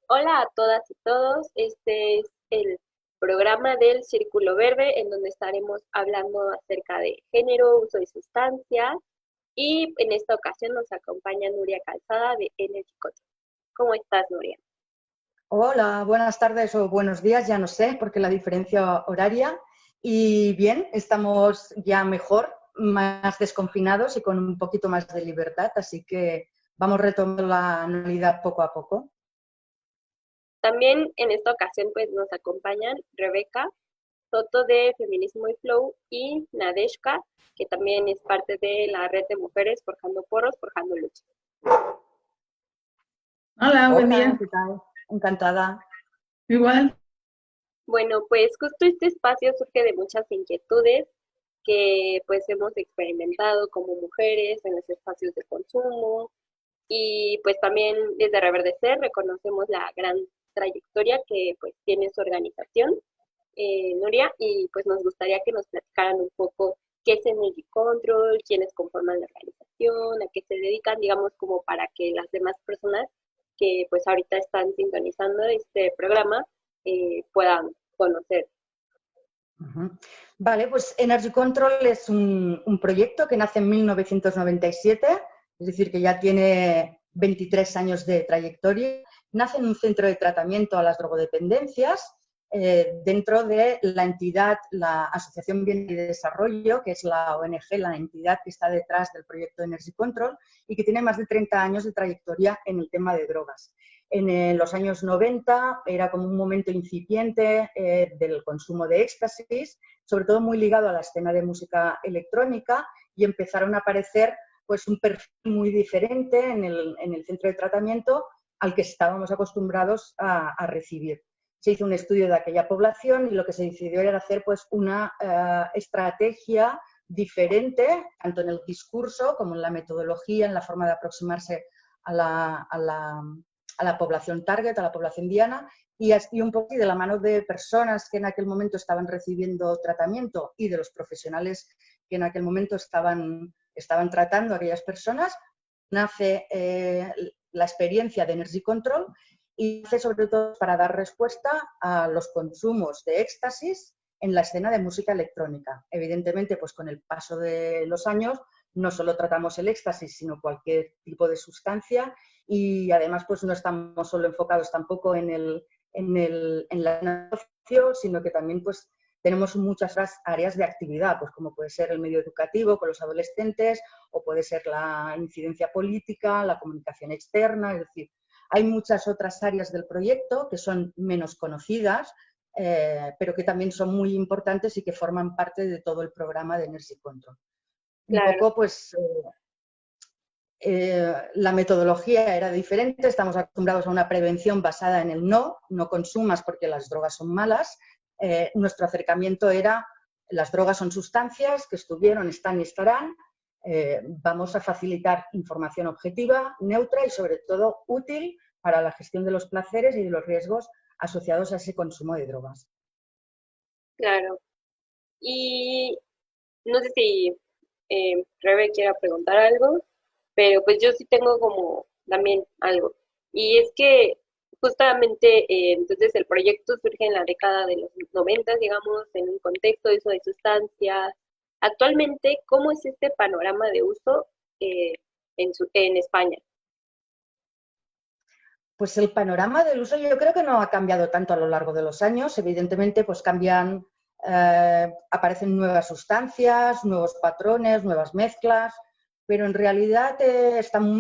Hola a todas y todos, este es el programa del Círculo Verde en donde estaremos hablando acerca de género, uso de sustancias y en esta ocasión nos acompaña Nuria Calzada de Energy Coach. ¿Cómo estás, Nuria? Hola, buenas tardes o buenos días, ya no sé, porque la diferencia horaria. Y bien, estamos ya mejor, más desconfinados y con un poquito más de libertad, así que vamos retomando la normalidad poco a poco. También en esta ocasión pues nos acompañan Rebeca Soto de Feminismo y Flow y Nadeshka, que también es parte de la red de mujeres Forjando Porros, Forjando Luchas. Hola, buen Hola, día. ¿qué tal? Encantada. Igual. Bueno, pues justo este espacio surge de muchas inquietudes que pues hemos experimentado como mujeres en los espacios de consumo y pues también desde Reverdecer reconocemos la gran trayectoria que pues tiene su organización, Nuria, y pues nos gustaría que nos platicaran un poco qué es Energy Control, quiénes conforman la organización, a qué se dedican, digamos, como para que las demás personas que pues ahorita están sintonizando este programa puedan conocer. Ujú. Vale, pues Energy Control es un proyecto que nace en 1997, es decir, que ya tiene 23 años de trayectoria. Nace en un centro de tratamiento a las drogodependencias dentro de la entidad, la Asociación Bien y Desarrollo, que es la ONG, la entidad que está detrás del proyecto Energy Control y que tiene más de 30 años de trayectoria en el tema de drogas. En los años 90 era como un momento incipiente del consumo de éxtasis, sobre todo muy ligado a la escena de música electrónica, y empezaron a aparecer pues, un perfil muy diferente en el centro de tratamiento al que estábamos acostumbrados a recibir. Se hizo un estudio de aquella población y lo que se decidió era hacer pues, una estrategia diferente, tanto en el discurso como en la metodología, en la forma de aproximarse a la población target, a la población diana, y un poco de la mano de personas que en aquel momento estaban recibiendo tratamiento y de los profesionales que en aquel momento estaban tratando a aquellas personas, nace la experiencia de Energy Control y nace sobre todo para dar respuesta a los consumos de éxtasis en la escena de música electrónica. Evidentemente, pues con el paso de los años, no solo tratamos el éxtasis, sino cualquier tipo de sustancia y además pues no estamos solo enfocados tampoco en la negocio, sino que también pues tenemos muchas otras áreas de actividad, pues como puede ser el medio educativo con los adolescentes o puede ser la incidencia política, la comunicación externa, es decir, hay muchas otras áreas del proyecto que son menos conocidas, pero que también son muy importantes y que forman parte de todo el programa de Energy Control. Un Claro. poco, pues, la metodología era diferente, estamos acostumbrados a una prevención basada en el no consumas porque las drogas son malas. Nuestro acercamiento era, las drogas son sustancias que estuvieron, están y estarán. Vamos a facilitar información objetiva, neutra y sobre todo útil para la gestión de los placeres y de los riesgos asociados a ese consumo de drogas. Claro. Y no sé si Rebe quiera preguntar algo, pero pues yo sí tengo como también algo. Y es que justamente entonces el proyecto surge en la década de los 90, digamos, en un contexto de uso de sustancias. Actualmente, ¿cómo es este panorama de uso eh, en España? Pues el panorama del uso yo creo que no ha cambiado tanto a lo largo de los años. Evidentemente, pues cambian, aparecen nuevas sustancias, nuevos patrones, nuevas mezclas, pero en realidad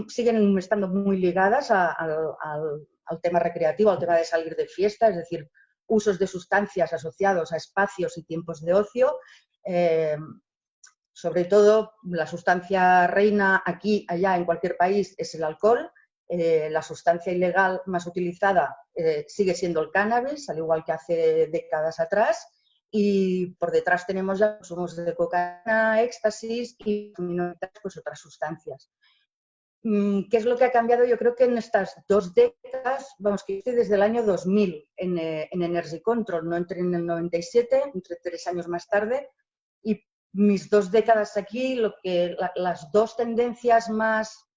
siguen estando muy ligadas al tema recreativo, al tema de salir de fiesta, es decir, usos de sustancias asociados a espacios y tiempos de ocio. Eh, Sobre todo, la sustancia reina aquí, allá, en cualquier país es el alcohol. La sustancia ilegal más utilizada sigue siendo el cannabis, al igual que hace décadas atrás. Y por detrás tenemos ya consumos de cocaína, éxtasis y pues otras sustancias. ¿Qué es lo que ha cambiado? Yo creo que en estas 2 décadas, vamos, que estoy desde el año 2000 en Energy Control, no entré en el 97, entré 3 años más tarde, y mis 2 décadas aquí, las dos tendencias más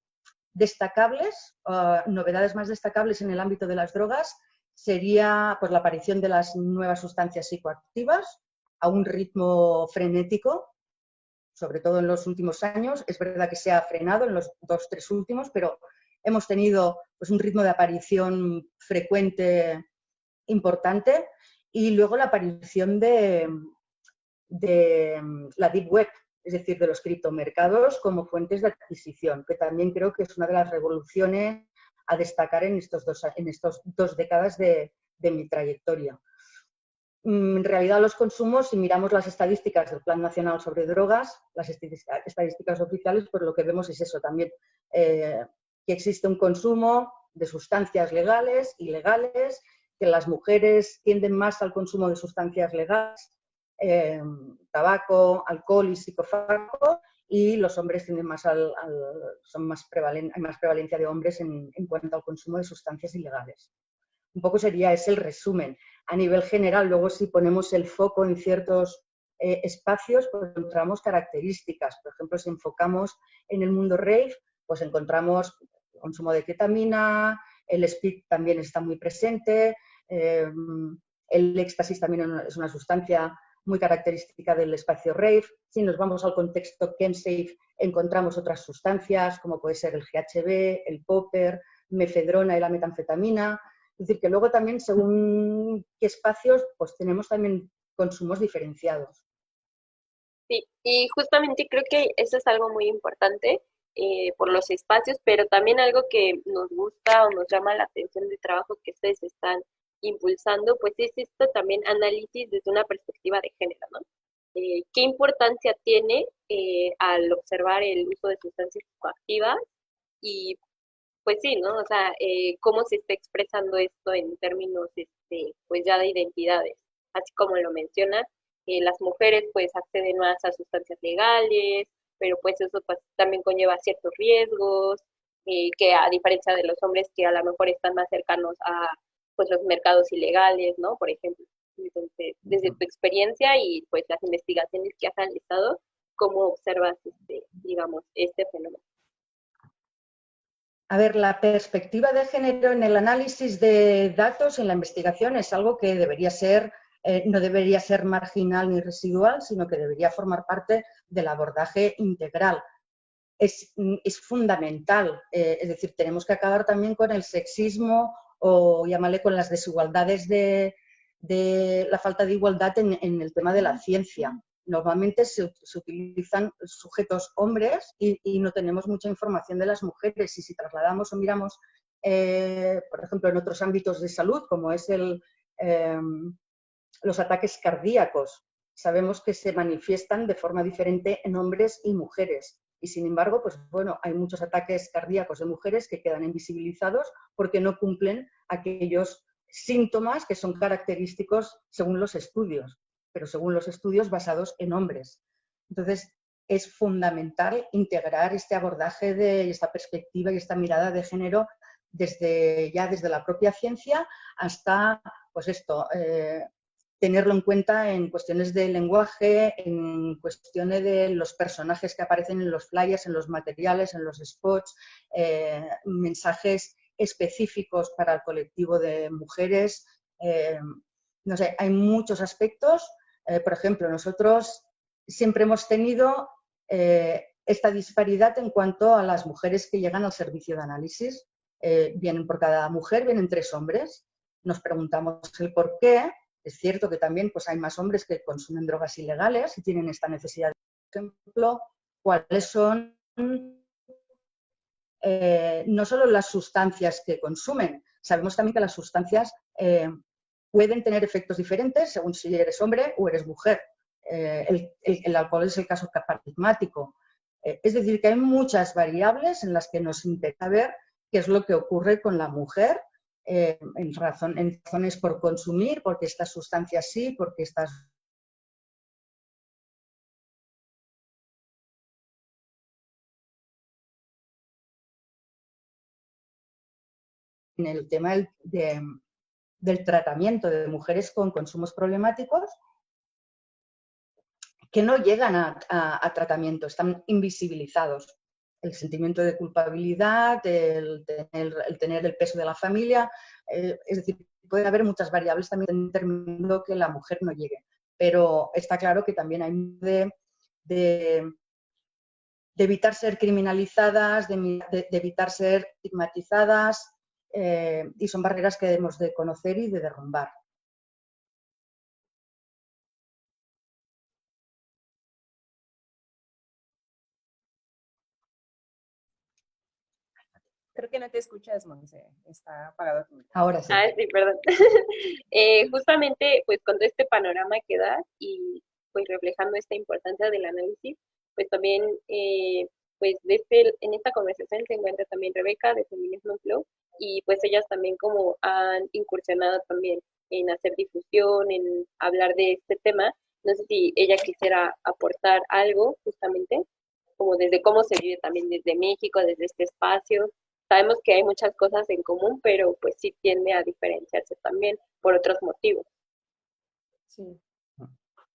destacables, novedades más destacables en el ámbito de las drogas, sería pues, la aparición de las nuevas sustancias psicoactivas a un ritmo frenético, sobre todo en los últimos años. Es verdad que se ha frenado en los 2-3 últimos, pero hemos tenido pues, un ritmo de aparición frecuente importante, y luego la aparición de la Deep Web, es decir, de los criptomercados como fuentes de adquisición, que también creo que es una de las revoluciones a destacar en estos 2 décadas de mi trayectoria. En realidad, los consumos, si miramos las estadísticas del Plan Nacional sobre Drogas, las estadísticas oficiales, pues lo que vemos es eso también, que existe un consumo de sustancias legales, ilegales, que las mujeres tienden más al consumo de sustancias legales, tabaco, alcohol y psicofármacos, y los hombres tienden más hay más prevalencia de hombres en cuanto al consumo de sustancias ilegales. Un poco sería ese el resumen. A nivel general, luego si ponemos el foco en ciertos espacios, pues encontramos características. Por ejemplo, si enfocamos en el mundo rave, pues encontramos el consumo de ketamina, el speed también está muy presente, el éxtasis también es una sustancia muy característica del espacio rave. Si nos vamos al contexto chemsafe, encontramos otras sustancias, como puede ser el GHB, el popper, mefedrona y la metanfetamina. Es decir, que luego también, según qué espacios, pues tenemos también consumos diferenciados. Sí, y justamente creo que eso es algo muy importante por los espacios, pero también algo que nos gusta o nos llama la atención del trabajo que ustedes están impulsando, pues es esto también análisis desde una perspectiva de género, ¿no? ¿Qué importancia tiene al observar el uso de sustancias psicoactivas? Y pues sí, ¿no? O sea, cómo se está expresando esto en términos, pues ya de identidades, así como lo mencionas, las mujeres pues acceden más a sustancias legales, pero pues eso pues, también conlleva ciertos riesgos, que a diferencia de los hombres que a lo mejor están más cercanos a pues los mercados ilegales, ¿no? Por ejemplo. Entonces, desde tu experiencia y pues las investigaciones que has realizado, ¿cómo observas, digamos, este fenómeno? A ver, la perspectiva de género en el análisis de datos, en la investigación, es algo que debería ser, no debería ser marginal ni residual, sino que debería formar parte del abordaje integral. Es fundamental, es decir, tenemos que acabar también con el sexismo o llamarle con las desigualdades de la falta de igualdad en el tema de la ciencia. Normalmente se utilizan sujetos hombres y no tenemos mucha información de las mujeres. Y si trasladamos o miramos, por ejemplo, en otros ámbitos de salud, como es los ataques cardíacos, sabemos que se manifiestan de forma diferente en hombres y mujeres. Y sin embargo, pues bueno, hay muchos ataques cardíacos de mujeres que quedan invisibilizados porque no cumplen aquellos síntomas que son característicos según los estudios, pero según los estudios basados en hombres. Entonces, es fundamental integrar este abordaje de esta perspectiva y esta mirada de género desde la propia ciencia hasta, pues esto, tenerlo en cuenta en cuestiones de lenguaje, en cuestiones de los personajes que aparecen en los flyers, en los materiales, en los spots, mensajes específicos para el colectivo de mujeres. No sé, hay muchos aspectos. Por ejemplo, nosotros siempre hemos tenido esta disparidad en cuanto a las mujeres que llegan al servicio de análisis. Vienen por cada mujer, vienen 3 hombres. Nos preguntamos el por qué. Es cierto que también pues, hay más hombres que consumen drogas ilegales y tienen esta necesidad. Por ejemplo, cuáles son no solo las sustancias que consumen, sabemos también que las sustancias pueden tener efectos diferentes según si eres hombre o eres mujer. El alcohol es el caso paradigmático. Es decir, que hay muchas variables en las que nos interesa ver qué es lo que ocurre con la mujer en razones por consumir, porque estas sustancias sí, porque estas... En el tema del tratamiento de mujeres con consumos problemáticos que no llegan a tratamiento, están invisibilizados. el sentimiento de culpabilidad, el tener el peso de la familia, es decir, puede haber muchas variables también determinando que la mujer no llegue. Pero está claro que también hay de evitar ser criminalizadas, de evitar ser estigmatizadas, y son barreras que debemos de conocer y de derrumbar. Creo que no te escuchas, Monse. Está apagado tu micrófono. Ahora sí. Ah, sí, perdón. Justamente, pues con todo este panorama que da y pues reflejando esta importancia del análisis, pues también, pues en esta conversación se encuentra también Rebeca de Feminismo Flow y pues ellas también como han incursionado también en hacer difusión, en hablar de este tema. No sé si ella quisiera aportar algo justamente, como desde cómo se vive también desde México, desde este espacio. Sabemos que hay muchas cosas en común, pero pues sí tiende a diferenciarse también por otros motivos. Sí.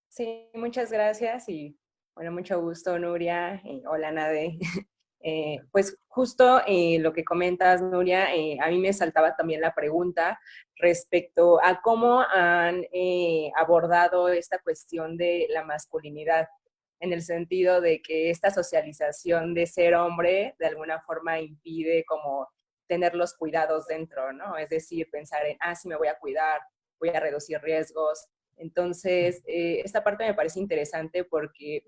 Sí, muchas gracias y bueno, mucho gusto, Nuria. Hola, Nade. Pues justo lo que comentas, Nuria, a mí me saltaba también la pregunta respecto a cómo han abordado esta cuestión de la masculinidad, en el sentido de que esta socialización de ser hombre de alguna forma impide como tener los cuidados dentro, ¿no? Es decir, pensar en, sí me voy a cuidar, voy a reducir riesgos. Entonces, esta parte me parece interesante porque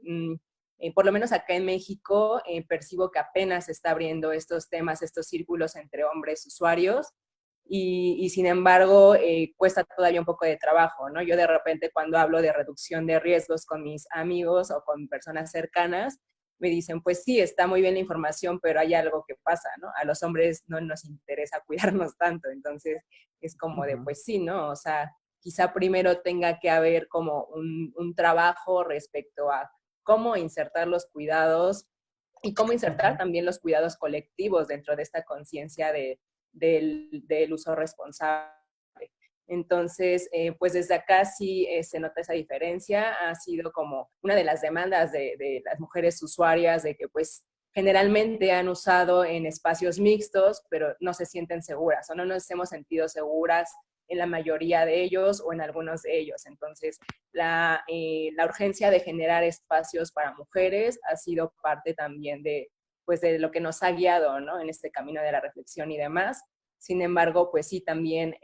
por lo menos acá en México percibo que apenas se está abriendo estos temas, estos círculos entre hombres usuarios y sin embargo cuesta todavía un poco de trabajo, ¿no? Yo de repente cuando hablo de reducción de riesgos con mis amigos o con personas cercanas, me dicen, pues sí, está muy bien la información, pero hay algo que pasa, ¿no? A los hombres no nos interesa cuidarnos tanto, entonces es como de, pues sí, ¿no? O sea, quizá primero tenga que haber como un trabajo respecto a cómo insertar los cuidados y cómo insertar también los cuidados colectivos dentro de esta conciencia del uso responsable. Entonces, pues desde acá sí se nota esa diferencia. Ha sido como una de las demandas de las mujeres usuarias de que pues generalmente han usado en espacios mixtos, pero no se sienten seguras o no nos hemos sentido seguras en la mayoría de ellos o en algunos de ellos. Entonces, la urgencia de generar espacios para mujeres ha sido parte también pues, de lo que nos ha guiado, ¿no? En este camino de la reflexión y demás. Sin embargo, pues sí, también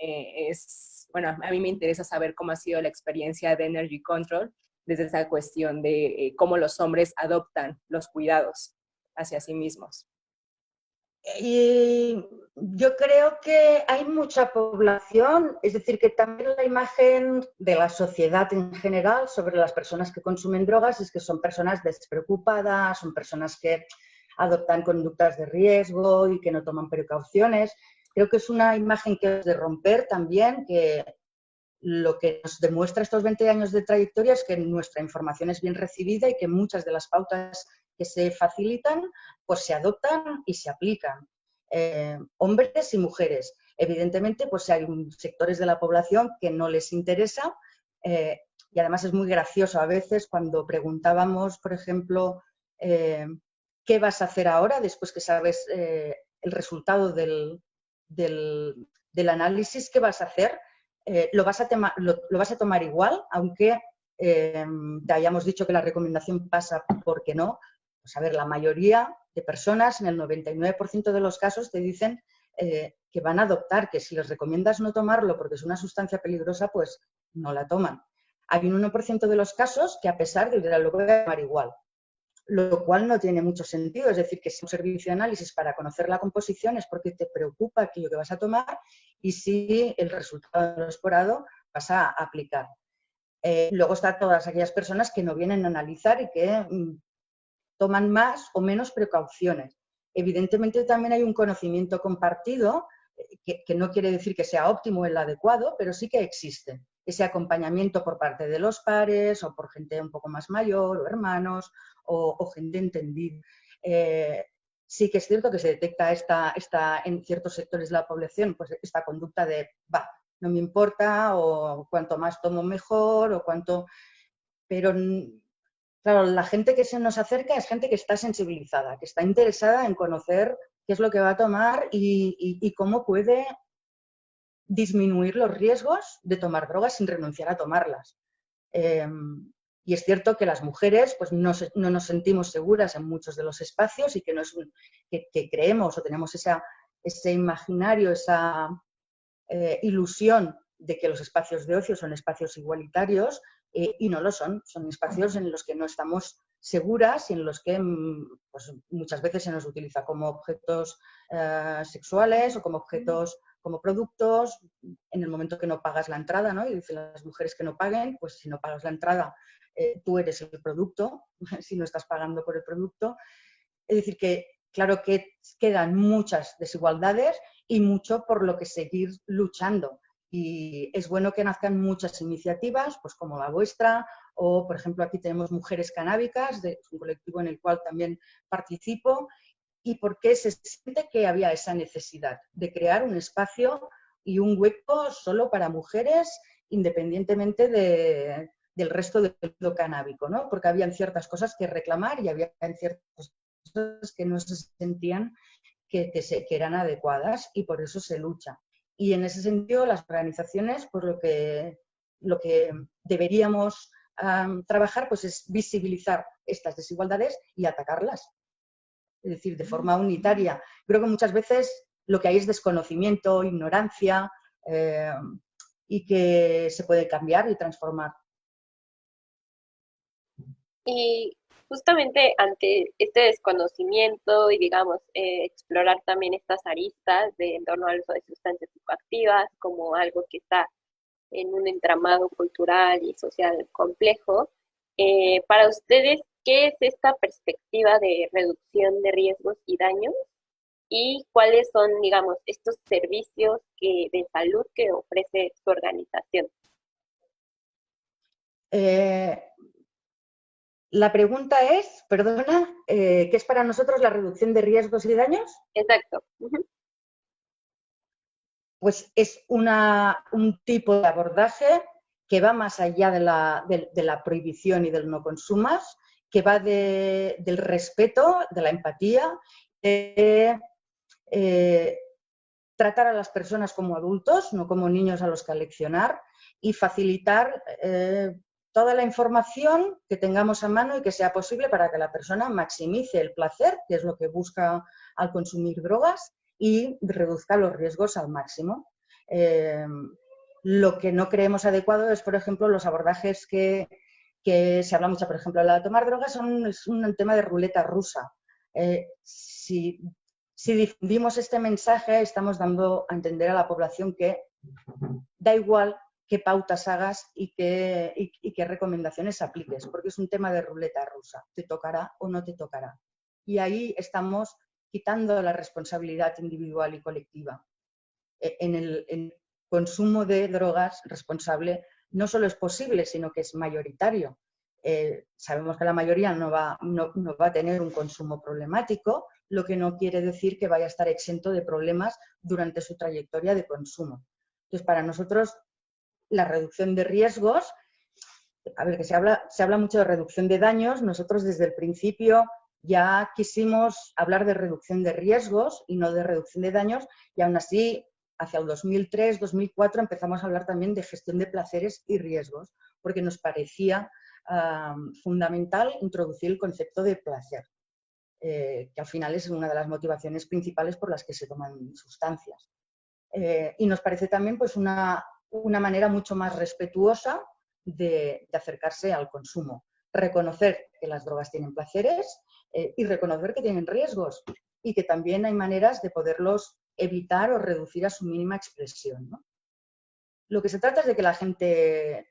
bueno, a mí me interesa saber cómo ha sido la experiencia de Energy Control desde esa cuestión de cómo los hombres adoptan los cuidados hacia sí mismos. Y yo creo que hay mucha población, es decir, que también la imagen de la sociedad en general sobre las personas que consumen drogas es que son personas despreocupadas, son personas que adoptan conductas de riesgo y que no toman precauciones. Creo que es una imagen que es de romper también, que lo que nos demuestra estos 20 años de trayectoria es que nuestra información es bien recibida y que muchas de las pautas que se facilitan pues se adoptan y se aplican. Hombres y mujeres. Evidentemente, pues hay sectores de la población que no les interesa y además es muy gracioso a veces cuando preguntábamos, por ejemplo, ¿qué vas a hacer ahora después que sabes el resultado del análisis? ¿Qué vas a hacer? Lo vas a tomar igual, aunque te hayamos dicho que la recomendación pasa porque no. Pues a ver, la mayoría de personas, en el 99% de los casos, te dicen que van a adoptar, que si les recomiendas no tomarlo porque es una sustancia peligrosa, pues no la toman. Hay un 1% de los casos que a pesar de lo voy a tomar igual, lo cual no tiene mucho sentido. Es decir, que si un servicio de análisis para conocer la composición es porque te preocupa aquello que vas a tomar y si el resultado no es esperado vas a aplicar. Luego están todas aquellas personas que no vienen a analizar y que toman más o menos precauciones. Evidentemente también hay un conocimiento compartido que no quiere decir que sea óptimo o el adecuado, pero sí que existe ese acompañamiento por parte de los pares o por gente un poco más mayor o hermanos o gente entendida. Sí que es cierto que se detecta en ciertos sectores de la población pues esta conducta de no me importa o cuanto más tomo mejor o cuanto... Pero Claro, la gente que se nos acerca es gente que está sensibilizada, que está interesada en conocer qué es lo que va a tomar y cómo puede disminuir los riesgos de tomar drogas sin renunciar a tomarlas. Eh, y es cierto que las mujeres pues, no nos sentimos seguras en muchos de los espacios y que, no es que creemos o tenemos ese imaginario, esa ilusión de que los espacios de ocio son espacios igualitarios y no lo son. Son espacios en los que no estamos seguras y en los que pues, muchas veces se nos utiliza como objetos sexuales o como objetos, como productos, en el momento que no pagas la entrada, ¿no? Y dicen las mujeres que no paguen, pues si no pagas la entrada, tú eres el producto, si no estás pagando por el producto. Es decir, que claro que quedan muchas desigualdades y mucho por lo que seguir luchando. Y es bueno que nazcan muchas iniciativas, pues como la vuestra, o por ejemplo aquí tenemos Mujeres Canábicas, es un colectivo en el cual también participo, y porque se siente que había esa necesidad de crear un espacio y un hueco solo para mujeres, independientemente del resto del mundo canábico, ¿no? Porque habían ciertas cosas que reclamar y había ciertas cosas que no se sentían que eran adecuadas y por eso se lucha. Y en ese sentido, las organizaciones, pues lo que deberíamos trabajar pues es visibilizar estas desigualdades y atacarlas. Es decir, de forma unitaria. Creo que muchas veces lo que hay es desconocimiento, ignorancia y que se puede cambiar y transformar. Y justamente ante este desconocimiento y, digamos, explorar también estas aristas en torno al uso de sustancias psicoactivas como algo que está en un entramado cultural y social complejo, para ustedes, ¿qué es esta perspectiva de reducción de riesgos y daños? ¿Y cuáles son, digamos, estos servicios de salud que ofrece su organización? La pregunta es, perdona, ¿qué es para nosotros la reducción de riesgos y daños? Exacto. Ujú. Pues es un tipo de abordaje que va más allá de la prohibición y del no consumas, que va del respeto, de la empatía, de tratar a las personas como adultos, no como niños a los que aleccionar, y facilitar toda la información que tengamos a mano y que sea posible para que la persona maximice el placer, que es lo que busca al consumir drogas, y reduzca los riesgos al máximo. Lo que no creemos adecuado es, por ejemplo, los abordajes que se habla mucho, por ejemplo, la de tomar drogas es un tema de ruleta rusa. Si difundimos este mensaje, estamos dando a entender a la población que da igual qué pautas hagas y qué recomendaciones apliques, porque es un tema de ruleta rusa. Te tocará o no te tocará. Y ahí estamos quitando la responsabilidad individual y colectiva. En el consumo de drogas responsable no solo es posible, sino que es mayoritario. Sabemos que la mayoría no va a tener un consumo problemático, lo que no quiere decir que vaya a estar exento de problemas durante su trayectoria de consumo. Entonces, para nosotros, la reducción de riesgos, a ver, que se habla mucho de reducción de daños, nosotros desde el principio ya quisimos hablar de reducción de riesgos y no de reducción de daños, y aún así, hacia el 2003, 2004, empezamos a hablar también de gestión de placeres y riesgos, porque nos parecía fundamental introducir el concepto de placer, que al final es una de las motivaciones principales por las que se toman sustancias. Y nos parece también pues, una manera mucho más respetuosa de acercarse al consumo. Reconocer que las drogas tienen placeres y reconocer que tienen riesgos y que también hay maneras de poderlos evitar o reducir a su mínima expresión, ¿no? Lo que se trata es de que la gente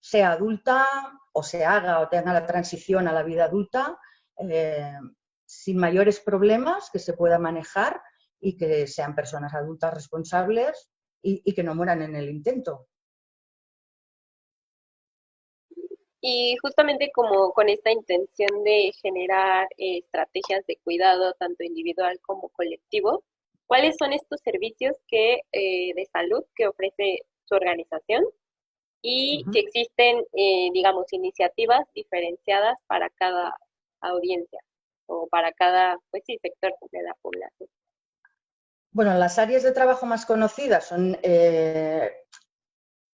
sea adulta o se haga o tenga la transición a la vida adulta sin mayores problemas, que se pueda manejar y que sean personas adultas responsables y que no mueran en el intento. Y justamente como con esta intención de generar estrategias de cuidado tanto individual como colectivo, ¿cuáles son estos servicios de salud que ofrece su organización? y Ujú. que existen, digamos, iniciativas diferenciadas para cada audiencia o para cada, pues sí, sector de la población. Bueno, las áreas de trabajo más conocidas son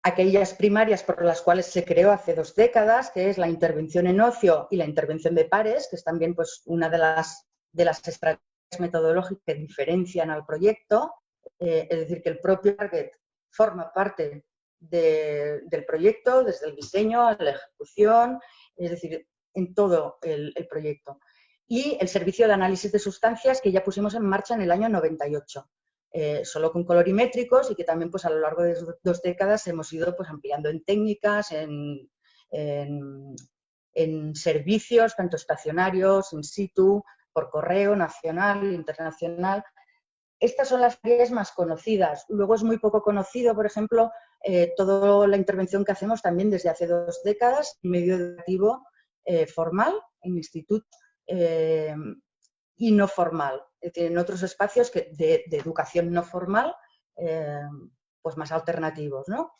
aquellas primarias por las cuales se creó hace 2 décadas, que es la intervención en ocio y la intervención de pares, que es también pues, una de las estrategias metodológicas que diferencian al proyecto. Es decir, que el propio target forma parte del proyecto, desde el diseño a la ejecución, es decir, en todo el proyecto. Y el servicio de análisis de sustancias que ya pusimos en marcha en el año 98. Solo con colorimétricos y que también pues, a lo largo de 2 décadas hemos ido pues, ampliando en técnicas, en servicios, tanto estacionarios, in situ, por correo, nacional, internacional. Estas son las áreas más conocidas. Luego es muy poco conocido, por ejemplo, toda la intervención que hacemos también desde hace 2 décadas en medio educativo formal, en instituto y no formal. Es decir, en otros espacios de educación no formal, pues más alternativos, ¿no?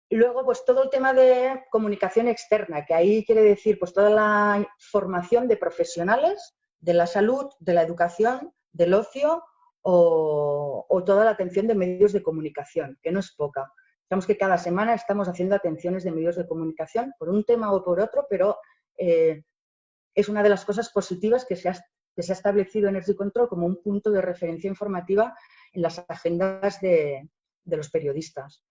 Y luego, pues todo el tema de comunicación externa, que ahí quiere decir pues toda la formación de profesionales de la salud, de la educación, del ocio o toda la atención de medios de comunicación, que no es poca. Digamos que cada semana estamos haciendo atenciones de medios de comunicación por un tema o por otro, pero es una de las cosas positivas que se ha establecido Energy Control como un punto de referencia informativa en las agendas de los periodistas.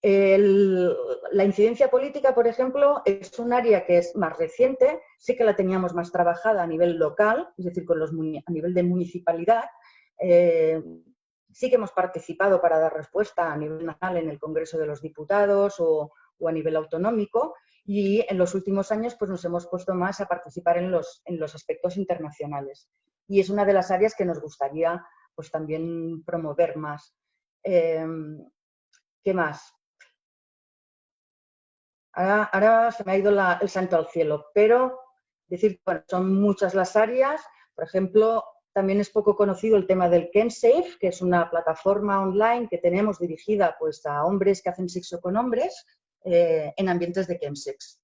La incidencia política, por ejemplo, es un área que es más reciente, sí que la teníamos más trabajada a nivel local, es decir, a nivel de municipalidad. Sí que hemos participado para dar respuesta a nivel nacional en el Congreso de los Diputados o a nivel autonómico, y en los últimos años pues, nos hemos puesto más a participar en los aspectos internacionales. Y es una de las áreas que nos gustaría pues, también promover más. ¿Qué más? Ahora se me ha ido el santo al cielo, pero decir, bueno, son muchas las áreas. Por ejemplo, también es poco conocido el tema del ChemSafe, que es una plataforma online que tenemos dirigida pues, a hombres que hacen sexo con hombres en ambientes de chemsex.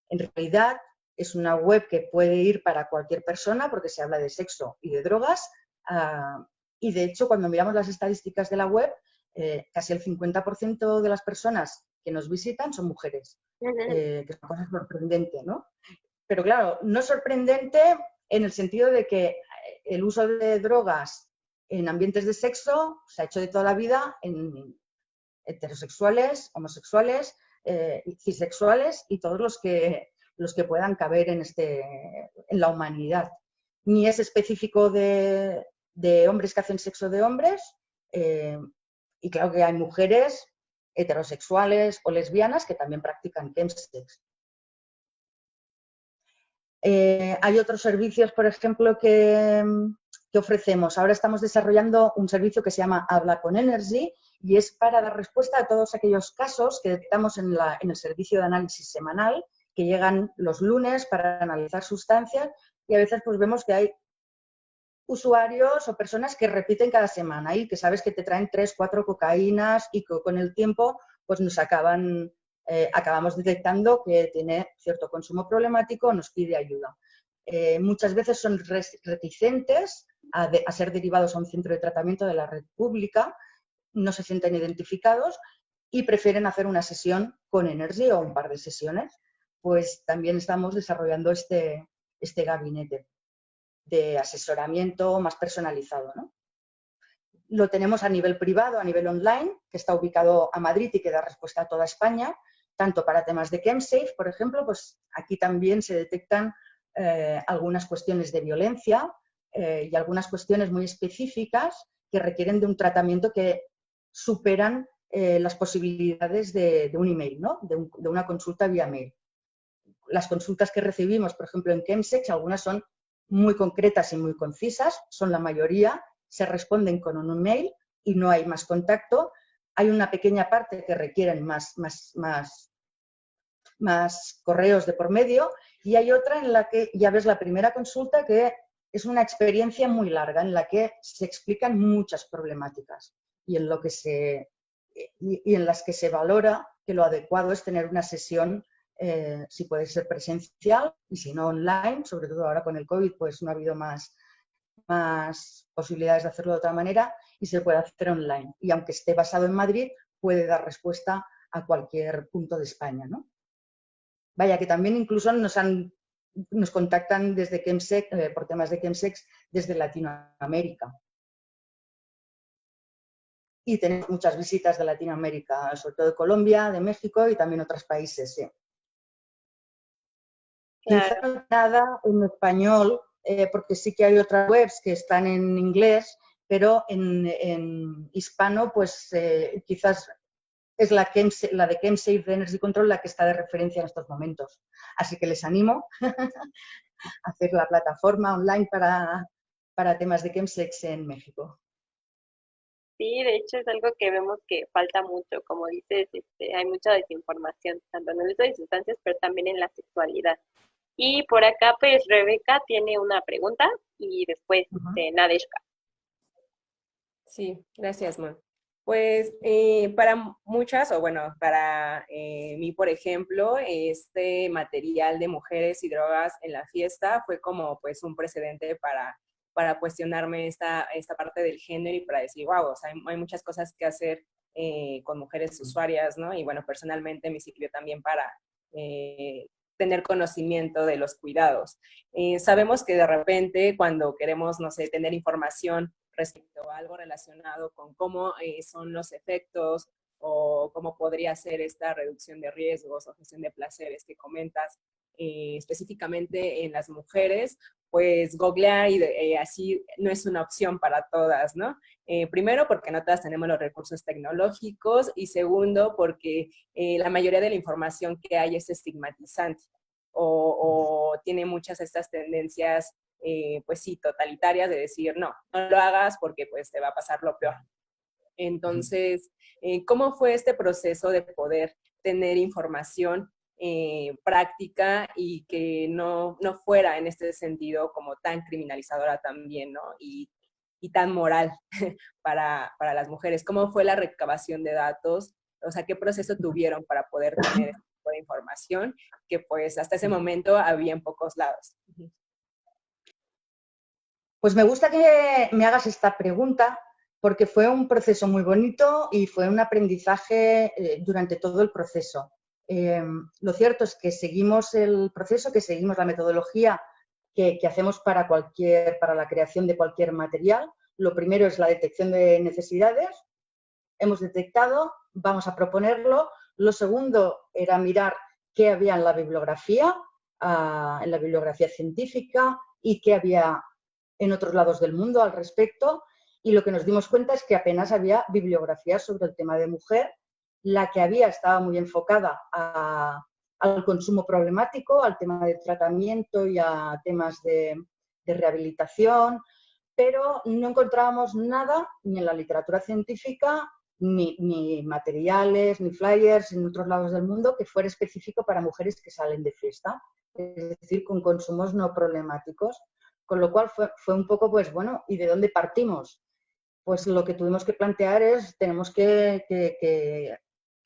En realidad es una web que puede ir para cualquier persona porque se habla de sexo y de drogas. Y de hecho, cuando miramos las estadísticas de la web, casi el 50% de las personas que nos visitan son mujeres, que es una cosa sorprendente, ¿no? Pero claro, no es sorprendente en el sentido de que el uso de drogas en ambientes de sexo se ha hecho de toda la vida en heterosexuales, homosexuales, cisexuales y todos los que puedan caber en la humanidad. Ni es específico de hombres que hacen sexo de hombres, y claro que hay mujeres heterosexuales o lesbianas que también practican chemsex. Hay otros servicios, por ejemplo, que ofrecemos. Ahora estamos desarrollando un servicio que se llama Habla con Energy y es para dar respuesta a todos aquellos casos que detectamos en el servicio de análisis semanal, que llegan los lunes para analizar sustancias, y a veces pues vemos que hay usuarios o personas que repiten cada semana y que sabes que te traen 3, 4 cocaínas y que con el tiempo pues nos acabamos detectando que tiene cierto consumo problemático, nos pide ayuda. Muchas veces son reticentes a ser derivados a un centro de tratamiento de la red pública, no se sienten identificados y prefieren hacer una sesión con Energy o un par de sesiones. Pues también estamos desarrollando este gabinete de asesoramiento más personalizado, ¿no? Lo tenemos a nivel privado, a nivel online, que está ubicado a Madrid y que da respuesta a toda España, tanto para temas de ChemSafe, por ejemplo, pues aquí también se detectan algunas cuestiones de violencia y algunas cuestiones muy específicas que requieren de un tratamiento que superan las posibilidades de un email, ¿no? de una consulta vía mail. Las consultas que recibimos, por ejemplo, en ChemSafe, algunas son muy concretas y muy concisas, son la mayoría, se responden con un email y no hay más contacto. Hay una pequeña parte que requieren más correos de por medio y hay otra en la que ya ves la primera consulta, que es una experiencia muy larga en la que se explican muchas problemáticas y en lo que se y en las que se valora que lo adecuado es tener una sesión, si puede ser presencial y si no online, sobre todo ahora con el COVID, pues no ha habido más posibilidades de hacerlo de otra manera y se puede hacer online. Y aunque esté basado en Madrid, puede dar respuesta a cualquier punto de España, ¿no? Vaya, que también incluso nos contactan desde Chemsex, por temas de Chemsex, desde Latinoamérica. Y tenemos muchas visitas de Latinoamérica, sobre todo de Colombia, de México y también otros países, sí. Quizá Claro. no nada en español, porque sí que hay otras webs que están en inglés, pero en hispano, pues quizás es la de Chemsafe de Energy Control la que está de referencia en estos momentos. Así que les animo a hacer la plataforma online para temas de Chemsex en México. Sí, de hecho es algo que vemos que falta mucho, como dices, hay mucha desinformación, tanto en el uso de sustancias, pero también en la sexualidad. Y por acá, pues Rebeca tiene una pregunta y después Nadeshka. Sí, gracias, Mon. Pues para muchas, o bueno, para mí, por ejemplo, este material de mujeres y drogas en la fiesta fue como pues un precedente para cuestionarme esta parte del género y para decir, wow, o sea, hay muchas cosas que hacer con mujeres usuarias, ¿no? Y bueno, personalmente me sirvió también para tener conocimiento de los cuidados. Sabemos que de repente cuando queremos, no sé, tener información respecto a algo relacionado con cómo son los efectos o cómo podría ser esta reducción de riesgos o gestión de placeres que comentas específicamente en las mujeres, pues googlear y así no es una opción para todas, ¿no? Primero, porque no todas tenemos los recursos tecnológicos y segundo, porque la mayoría de la información que hay es estigmatizante o tiene muchas de estas tendencias pues sí, totalitarias de decir, no lo hagas porque pues te va a pasar lo peor. Entonces, ¿cómo fue este proceso de poder tener información práctica y que no fuera en este sentido como tan criminalizadora también, ¿no? Y tan moral para las mujeres? ¿Cómo fue la recabación de datos? O sea, ¿qué proceso tuvieron para poder tener este tipo de información que pues hasta ese momento había en pocos lados? Pues me gusta que me hagas esta pregunta porque fue un proceso muy bonito y fue un aprendizaje durante todo el proceso. Lo cierto es que seguimos el proceso, que seguimos la metodología que hacemos para la creación de cualquier material. Lo primero es la detección de necesidades. Hemos detectado, vamos a proponerlo. Lo segundo era mirar qué había en la bibliografía científica y qué había en otros lados del mundo al respecto, y lo que nos dimos cuenta es que apenas había bibliografía sobre el tema de mujer. La que había estaba muy enfocada al consumo problemático, al tema de tratamiento y a temas de rehabilitación, pero no encontrábamos nada ni en la literatura científica, ni materiales, ni flyers en otros lados del mundo que fuera específico para mujeres que salen de fiesta, es decir, con consumos no problemáticos. Con lo cual fue un poco, pues bueno, ¿y de dónde partimos? Pues lo que tuvimos que plantear es, tenemos que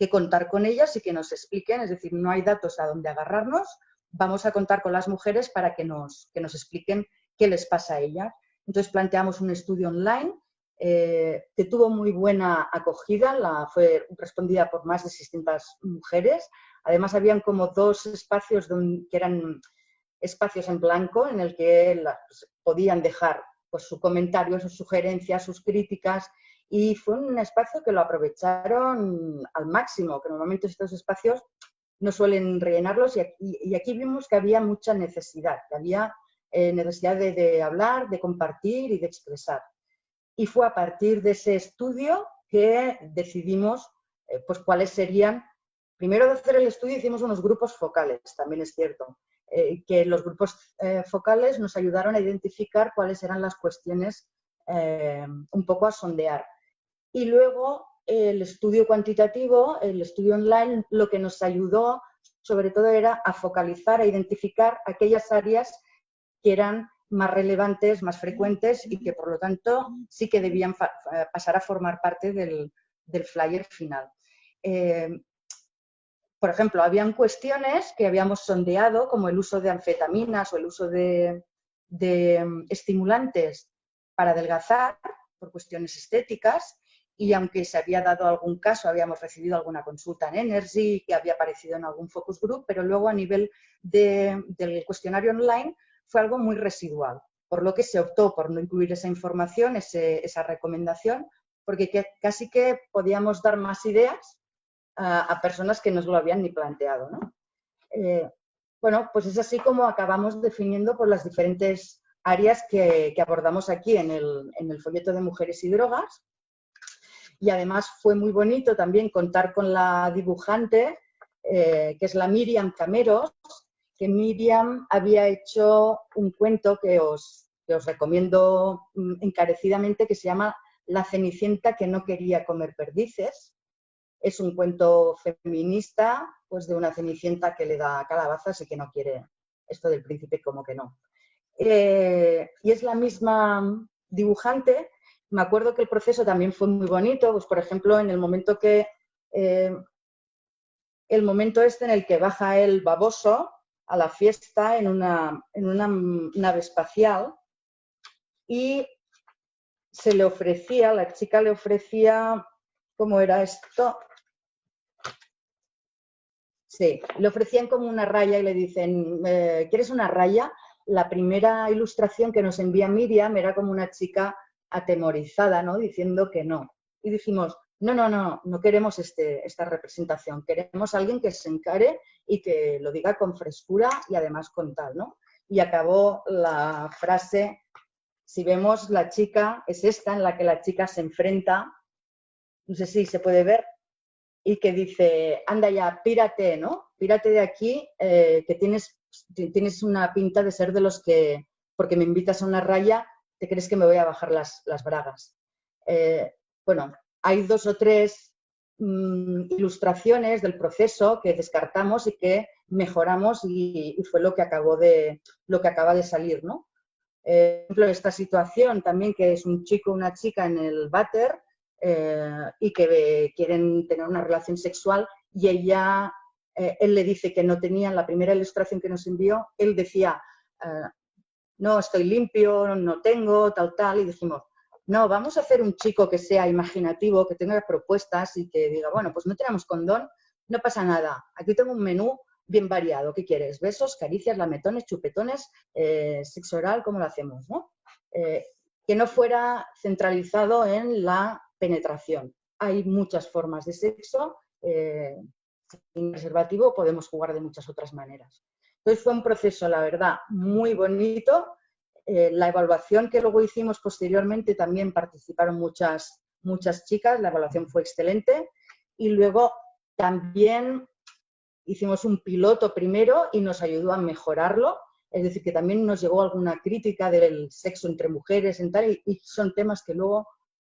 contar con ellas y que nos expliquen, es decir, no hay datos a donde agarrarnos, vamos a contar con las mujeres para que nos expliquen qué les pasa a ellas. Entonces planteamos un estudio online que tuvo muy buena acogida, fue respondida por más de 600 mujeres. Además, habían como 2 espacios que eran espacios en blanco en el que podían dejar pues, su comentario, sus sugerencias, sus críticas, y fue un espacio que lo aprovecharon al máximo, que normalmente estos espacios no suelen rellenarlos, y aquí vimos que había mucha necesidad, que había necesidad de hablar, de compartir y de expresar. Y fue a partir de ese estudio que decidimos pues cuáles serían. Primero de hacer el estudio hicimos unos grupos focales, también es cierto, que los grupos focales nos ayudaron a identificar cuáles eran las cuestiones un poco a sondear. Y luego el estudio cuantitativo, el estudio online, lo que nos ayudó sobre todo era a focalizar, a identificar aquellas áreas que eran más relevantes, más frecuentes y que por lo tanto sí que debían pasar a formar parte del del flyer final. Por ejemplo, habían cuestiones que habíamos sondeado, como el uso de anfetaminas o el uso de estimulantes para adelgazar por cuestiones estéticas, y aunque se había dado algún caso, habíamos recibido alguna consulta en Energy que había aparecido en algún focus group, pero luego a nivel del cuestionario online fue algo muy residual, por lo que se optó por no incluir esa información, esa recomendación, porque casi que podíamos dar más ideas a personas que no lo habían ni planteado, ¿no? Bueno, pues es así como acabamos definiendo por las diferentes áreas que abordamos aquí en el folleto de Mujeres y Drogas. Y además fue muy bonito también contar con la dibujante, que es la Miriam Cameros, que Miriam había hecho un cuento que os recomiendo encarecidamente, que se llama La Cenicienta que no quería comer perdices. Es un cuento feminista, pues de una cenicienta que le da calabazas y que no quiere esto del príncipe, como que no. Y es la misma dibujante. Me acuerdo que el proceso también fue muy bonito, pues por ejemplo, en el momento este en el que baja el baboso a la fiesta en una nave espacial y se le ofrecía, la chica le ofrecía, ¿cómo era esto? Sí, le ofrecían como una raya y le dicen, ¿quieres una raya? La primera ilustración que nos envía Miriam era como una chica atemorizada, ¿no? Diciendo que no. Y dijimos, no queremos esta representación, queremos a alguien que se encare y que lo diga con frescura y además con tal, ¿no? Y acabó la frase, si vemos la chica, es esta en la que la chica se enfrenta, no sé si se puede ver, y que dice, anda ya, pírate, ¿no? Pírate de aquí, que tienes una pinta de ser de los que, porque me invitas a una raya, te crees que me voy a bajar las bragas. Bueno, hay 2 o 3 ilustraciones del proceso que descartamos y que mejoramos y fue lo que acaba de salir, ¿no? Por ejemplo, esta situación también, que es un chico o una chica en el váter, y que quieren tener una relación sexual y él le dice que no tenía, en la primera ilustración que nos envió, él decía, no, estoy limpio, no tengo, tal, y dijimos, no, vamos a hacer un chico que sea imaginativo, que tenga propuestas y que diga, bueno, pues no tenemos condón, no pasa nada, aquí tengo un menú bien variado, ¿qué quieres? Besos, caricias, lametones, chupetones, sexo oral, ¿cómo lo hacemos, no? Que no fuera centralizado en la penetración. Hay muchas formas de sexo, sin preservativo podemos jugar de muchas otras maneras. Entonces fue un proceso, la verdad, muy bonito. La evaluación que luego hicimos posteriormente también participaron muchas chicas, la evaluación fue excelente y luego también hicimos un piloto primero y nos ayudó a mejorarlo. Es decir, que también nos llegó alguna crítica del sexo entre mujeres y tal, y son temas que luego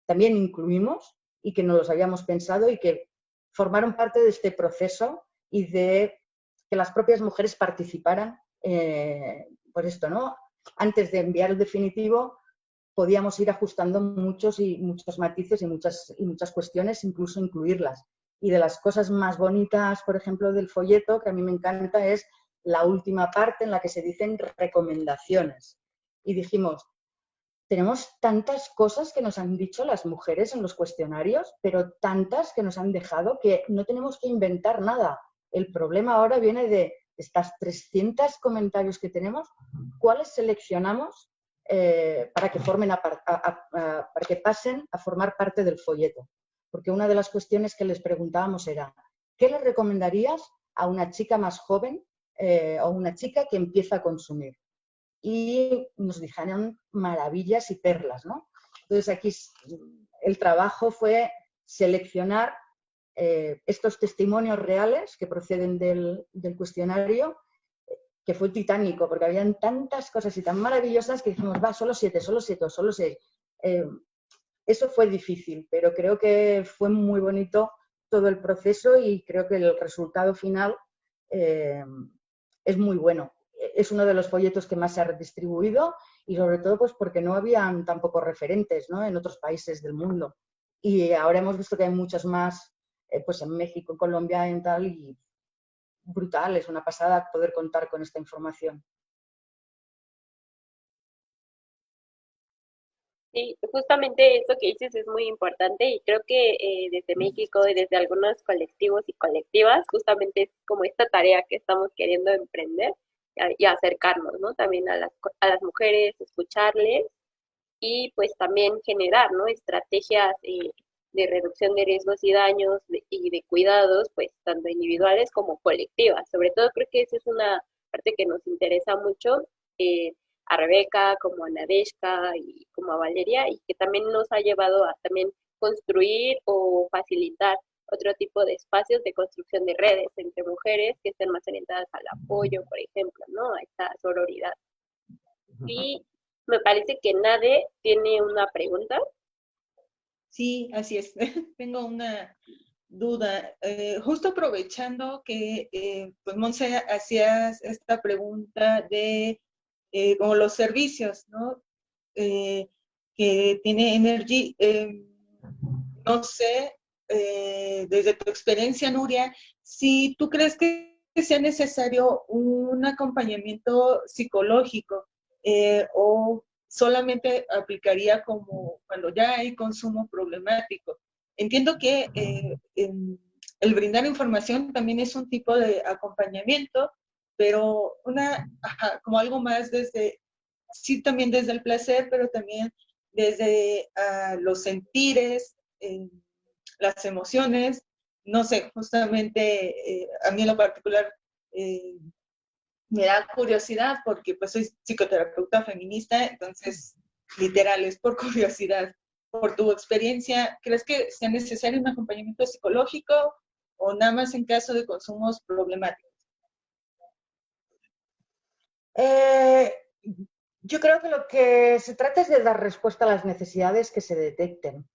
también incluimos y que no los habíamos pensado y que formaron parte de este proceso y de que las propias mujeres participaran por esto, ¿no? Antes de enviar el definitivo podíamos ir ajustando muchos matices y muchas cuestiones, incluso incluirlas. Y de las cosas más bonitas, por ejemplo, del folleto, que a mí me encanta, es la última parte en la que se dicen recomendaciones. Y dijimos, tenemos tantas cosas que nos han dicho las mujeres en los cuestionarios, pero tantas que nos han dejado que no tenemos que inventar nada. El problema ahora viene de estas 300 comentarios que tenemos, ¿cuáles seleccionamos para que pasen a formar parte del folleto? Porque una de las cuestiones que les preguntábamos era, ¿qué le recomendarías a una chica más joven o una chica que empieza a consumir? Y nos dijeron maravillas y perlas, ¿no? Entonces aquí el trabajo fue seleccionar estos testimonios reales que proceden del cuestionario, que fue titánico, porque habían tantas cosas y tan maravillosas que dijimos, va, solo 7 o solo 6. Eso fue difícil, pero creo que fue muy bonito todo el proceso y creo que el resultado final es muy bueno. Es uno de los folletos que más se ha redistribuido y sobre todo pues porque no habían tampoco referentes, ¿no?, en otros países del mundo. y ahora hemos visto que hay muchas más, pues en México, en Colombia, en tal, y brutal, es una pasada poder contar con esta información. Sí, justamente eso que dices es muy importante y creo que desde México y desde algunos colectivos y colectivas, justamente es como esta tarea que estamos queriendo emprender y acercarnos, ¿no? También a las mujeres, escucharles y pues también generar, ¿no? Estrategias de reducción de riesgos y daños y de cuidados, pues tanto individuales como colectivas. Sobre todo creo que esa es una parte que nos interesa mucho a Rebeca, como a Nadeshka y como a Valeria, y que también nos ha llevado a también construir o facilitar otro tipo de espacios de construcción de redes entre mujeres que estén más orientadas al apoyo, por ejemplo, ¿no? A esta sororidad. Y me parece que Nade tiene una pregunta. Sí, así es. Tengo una duda. Justo aprovechando que, pues, Monse, hacías esta pregunta de como los servicios, ¿no? Que tiene Energy. No sé, desde tu experiencia, Nuria, si tú crees que sea necesario un acompañamiento psicológico o solamente aplicaría como cuando ya hay consumo problemático. Entiendo que el brindar información también es un tipo de acompañamiento, pero como algo más desde, sí, también desde el placer, pero también desde los sentires, las emociones. No sé, justamente a mí en lo particular me da curiosidad porque pues soy psicoterapeuta feminista, entonces literal es por curiosidad. Por tu experiencia, ¿crees que sea necesario un acompañamiento psicológico o nada más en caso de consumos problemáticos? Yo creo que lo que se trata es de dar respuesta a las necesidades que se detecten.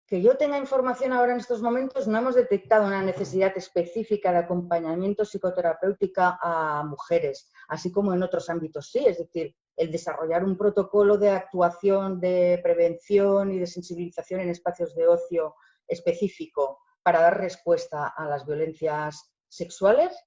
Que yo tenga información ahora en estos momentos, no hemos detectado una necesidad específica de acompañamiento psicoterapéutica a mujeres, así como en otros ámbitos sí, es decir, el desarrollar un protocolo de actuación, de prevención y de sensibilización en espacios de ocio específico para dar respuesta a las violencias sexuales,